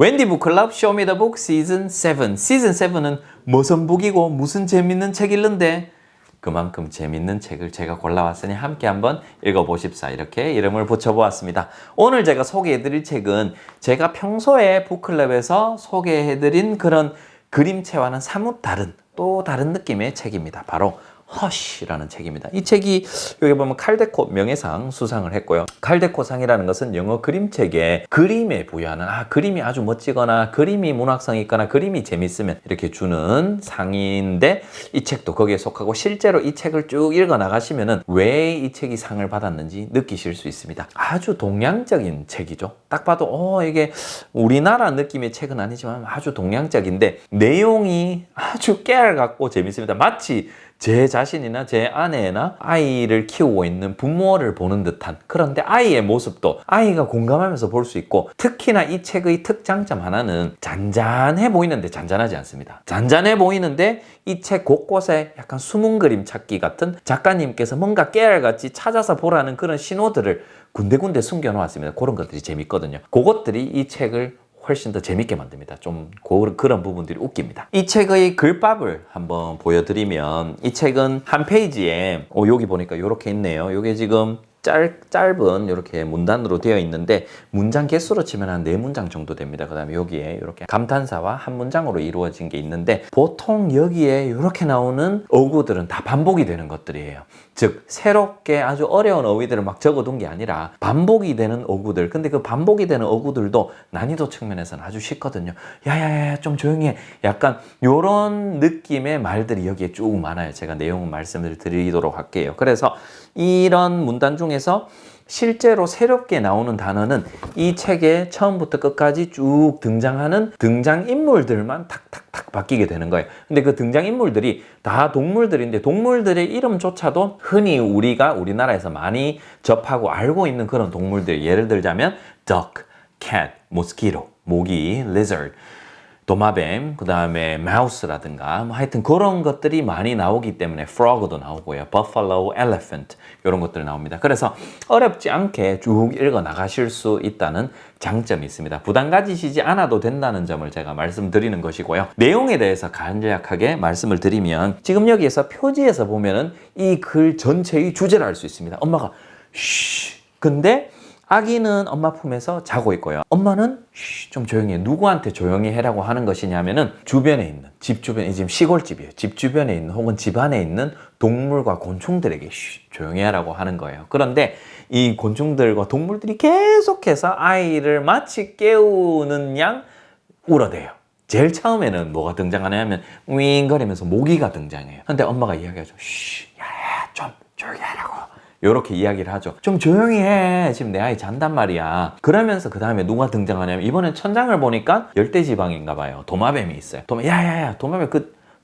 웬디 북클럽 쇼미더북 시즌 7. 시즌 7은 무슨 북이고 무슨 재밌는 책 읽는데 그만큼 재밌는 책을 제가 골라왔으니 함께 한번 읽어보십사 이렇게 이름을 붙여보았습니다. 오늘 제가 소개해드릴 책은 제가 평소에 북클럽에서 소개해드린 그런 그림체와는 사뭇 다른 또 다른 느낌의 책입니다. 바로 허쉬라는 책입니다. 이 책이 여기 보면 칼데코 명예상 수상을 했고요. 칼데코상이라는 것은 영어 그림책에 그림에 부여하는 그림이 아주 멋지거나 그림이 문학성이 있거나 그림이 재밌으면 이렇게 주는 상인데 이 책도 거기에 속하고 실제로 이 책을 쭉 읽어 나가시면은 왜 이 책이 상을 받았는지 느끼실 수 있습니다. 아주 동양적인 책이죠. 딱 봐도 이게 우리나라 느낌의 책은 아니지만 아주 동양적인데 내용이 아주 깨알 같고 재밌습니다. 마치 제 자신이나 제 아내나 아이를 키우고 있는 부모를 보는 듯한, 그런데 아이의 모습도 아이가 공감하면서 볼 수 있고, 특히나 이 책의 특장점 하나는 잔잔해 보이는데 잔잔하지 않습니다. 잔잔해 보이는데 이 책 곳곳에 약간 숨은 그림 찾기 같은, 작가님께서 뭔가 깨알같이 찾아서 보라는 그런 신호들을 군데군데 숨겨 놓았습니다. 그런 것들이 재밌거든요. 그것들이 이 책을 훨씬 더 재밌게 만듭니다. 좀 그런 부분들이 웃깁니다. 이 책의 글밥을 한번 보여드리면, 이 책은 한 페이지에 여기 보니까 이렇게 있네요. 이게 지금 짧은 이렇게 문단으로 되어 있는데 문장 개수로 치면 한 4문장 정도 됩니다. 그 다음에 여기에 이렇게 감탄사와 한 문장으로 이루어진 게 있는데, 보통 여기에 이렇게 나오는 어구들은 다 반복이 되는 것들이에요. 즉 새롭게 아주 어려운 어휘들을 막 적어둔 게 아니라 반복이 되는 어구들. 근데 그 반복이 되는 어구들도 난이도 측면에서는 아주 쉽거든요. 야야야 좀 조용히 해. 약간 이런 느낌의 말들이 여기에 쭉 많아요. 제가 내용은 말씀을 드리도록 할게요. 그래서 이런 문단 중에서 실제로 새롭게 나오는 단어는 이 책의 처음부터 끝까지 쭉 등장하는 등장인물들만 탁탁탁 바뀌게 되는 거예요. 근데 그 등장인물들이 다 동물들인데 동물들의 이름조차도 흔히 우리가 우리나라에서 많이 접하고 알고 있는 그런 동물들, 예를 들자면 duck, cat, mosquito, 모기, lizard, 도마뱀, 그 다음에 mouse라든가 하여튼 그런 것들이 많이 나오기 때문에 frog도 나오고요. buffalo, elephant 이런 것들이 나옵니다. 그래서 어렵지 않게 쭉 읽어 나가실 수 있다는 장점이 있습니다. 부담 가지시지 않아도 된다는 점을 제가 말씀드리는 것이고요. 내용에 대해서 간략하게 말씀을 드리면, 지금 여기에서 표지에서 보면은 이 글 전체의 주제를 알 수 있습니다. 엄마가 쉬, 근데 아기는 엄마 품에서 자고 있고요. 엄마는 좀 조용히 해. 누구한테 조용히 해라고 하는 것이냐면은 주변에 있는, 집 주변에, 지금 시골집이에요. 집 주변에 있는 혹은 집 안에 있는 동물과 곤충들에게 조용히 하라고 하는 거예요. 그런데 이 곤충들과 동물들이 계속해서 아이를 마치 깨우는 양 울어대요. 제일 처음에는 뭐가 등장하냐면 윙거리면서 모기가 등장해요. 근데 엄마가 이야기하죠. 야야 좀 조용히 하라고. 요렇게 이야기를 하죠. 좀 조용히 해. 지금 내 아이 잔단 말이야. 그러면서 그 다음에 누가 등장하냐면, 이번엔 천장을 보니까 열대지방인가 봐요. 도마뱀이 있어요. 야야야 도마뱀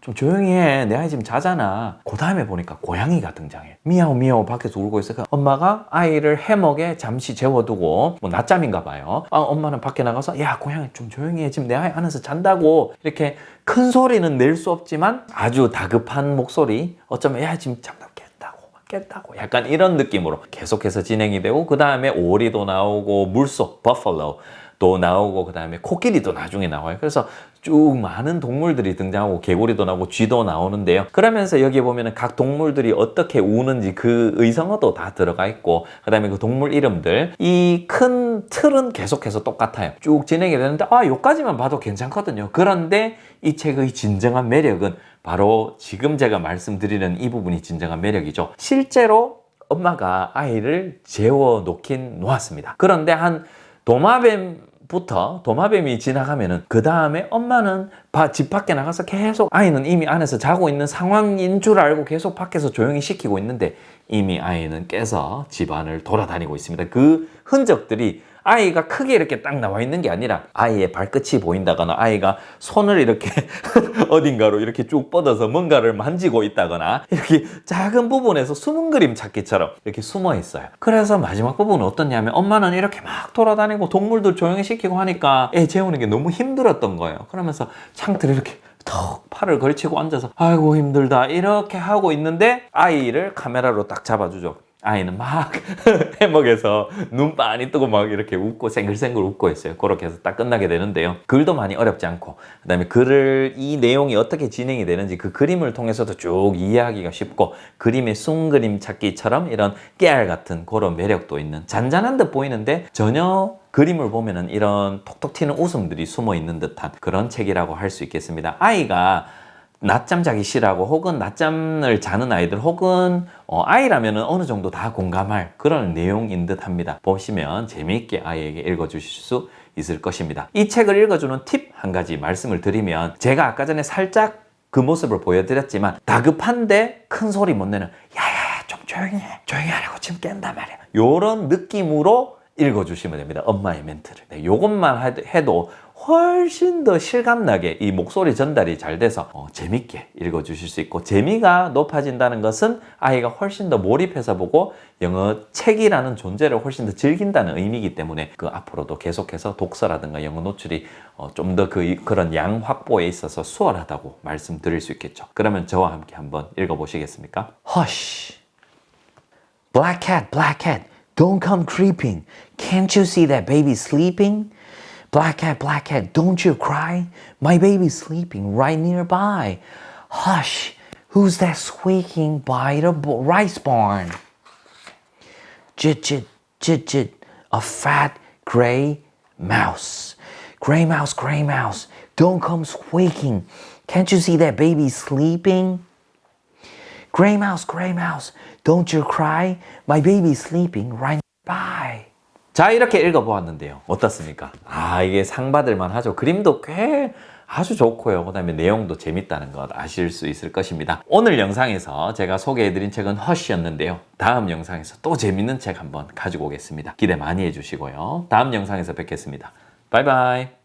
좀 조용히 해. 내 아이 지금 자잖아. 그 다음에 보니까 고양이가 등장해. 미야오 미야오 밖에서 울고 있어요. 엄마가 아이를 해먹에 잠시 재워두고 낮잠인가 봐요. 엄마는 밖에 나가서 야 고양이 좀 조용히 해. 지금 내 아이 안에서 잔다고. 이렇게 큰 소리는 낼 수 없지만 아주 다급한 목소리, 어쩌면 야 지금 잠깐 깼다고 약간 이런 느낌으로 계속해서 진행이 되고, 그 다음에 오리도 나오고 물속 버팔로도 나오고, 그 다음에 코끼리도 나중에 나와요. 그래서 쭉 많은 동물들이 등장하고 개구리도 나오고 쥐도 나오는데요. 그러면서 여기 보면은 각 동물들이 어떻게 우는지 그 의성어도 다 들어가 있고, 그 다음에 그 동물 이름들, 이 큰 틀은 계속해서 똑같아요. 쭉 진행이 되는데 요까지만 봐도 괜찮거든요. 그런데 이 책의 진정한 매력은 바로 지금 제가 말씀드리는 이 부분이 진정한 매력이죠. 실제로 엄마가 아이를 재워 놓긴 놓았습니다. 그런데 한 도마뱀이 지나가면은 그 다음에 엄마는 집 밖에 나가서 계속, 아이는 이미 안에서 자고 있는 상황인 줄 알고 계속 밖에서 조용히 시키고 있는데 이미 아이는 깨서 집안을 돌아다니고 있습니다. 그 흔적들이 아이가 크게 이렇게 딱 나와 있는 게 아니라 아이의 발끝이 보인다거나 아이가 손을 이렇게 어딘가로 이렇게 쭉 뻗어서 뭔가를 만지고 있다거나 이렇게 작은 부분에서 숨은 그림 찾기처럼 이렇게 숨어 있어요. 그래서 마지막 부분은 어떠냐면, 엄마는 이렇게 막 돌아다니고 동물들 조용히 시키고 하니까 애 재우는 게 너무 힘들었던 거예요. 그러면서 창틀에 이렇게 턱 팔을 걸치고 앉아서 아이고 힘들다 이렇게 하고 있는데 아이를 카메라로 딱 잡아주죠. 아이는 막 해먹에서 눈 빤히 뜨고 막 이렇게 웃고 생글생글 웃고 있어요. 그렇게 해서 딱 끝나게 되는데요. 글도 많이 어렵지 않고 그다음에 글을 이 내용이 어떻게 진행이 되는지 그 그림을 통해서도 쭉 이해하기가 쉽고 그림의 순그림 찾기처럼 이런 깨알 같은 그런 매력도 있는 잔잔한 듯 보이는데 전혀 그림을 보면은 이런 톡톡 튀는 웃음들이 숨어 있는 듯한 그런 책이라고 할 수 있겠습니다. 아이가 낮잠 자기 싫어하고 혹은 낮잠을 자는 아이들 혹은 아이라면 어느 정도 다 공감할 그런 내용인 듯 합니다. 보시면 재미있게 아이에게 읽어주실 수 있을 것입니다. 이 책을 읽어주는 팁 한 가지 말씀을 드리면 제가 아까 전에 살짝 그 모습을 보여드렸지만 다급한데 큰 소리 못 내는 야야야 좀 조용히 해 조용히 하라고 지금 깬단 말이야 요런 느낌으로 읽어주시면 됩니다. 엄마의 멘트를. 네, 요것만 해도 훨씬 더 실감나게 이 목소리 전달이 잘 돼서 재밌게 읽어주실 수 있고 재미가 높아진다는 것은 아이가 훨씬 더 몰입해서 보고 영어 책이라는 존재를 훨씬 더 즐긴다는 의미이기 때문에 그 앞으로도 계속해서 독서라든가 영어 노출이 좀 더 그런 양 확보에 있어서 수월하다고 말씀드릴 수 있겠죠. 그러면 저와 함께 한번 읽어보시겠습니까? Hush! Black cat, don't come creeping. Can't you see that baby sleeping? Black cat, don't you cry. My baby's sleeping right nearby. Hush, who's that squeaking by the rice barn? Jit, a fat gray mouse. Gray mouse, don't come squeaking. Can't you see that baby's sleeping? Gray mouse, don't you cry. My baby's sleeping right nearby. 자, 이렇게 읽어보았는데요. 어떻습니까? 이게 상 받을만 하죠. 그림도 꽤 아주 좋고요. 그 다음에 내용도 재밌다는 것 아실 수 있을 것입니다. 오늘 영상에서 제가 소개해드린 책은 허쉬였는데요. 다음 영상에서 또 재밌는 책 한번 가지고 오겠습니다. 기대 많이 해주시고요. 다음 영상에서 뵙겠습니다. 바이바이.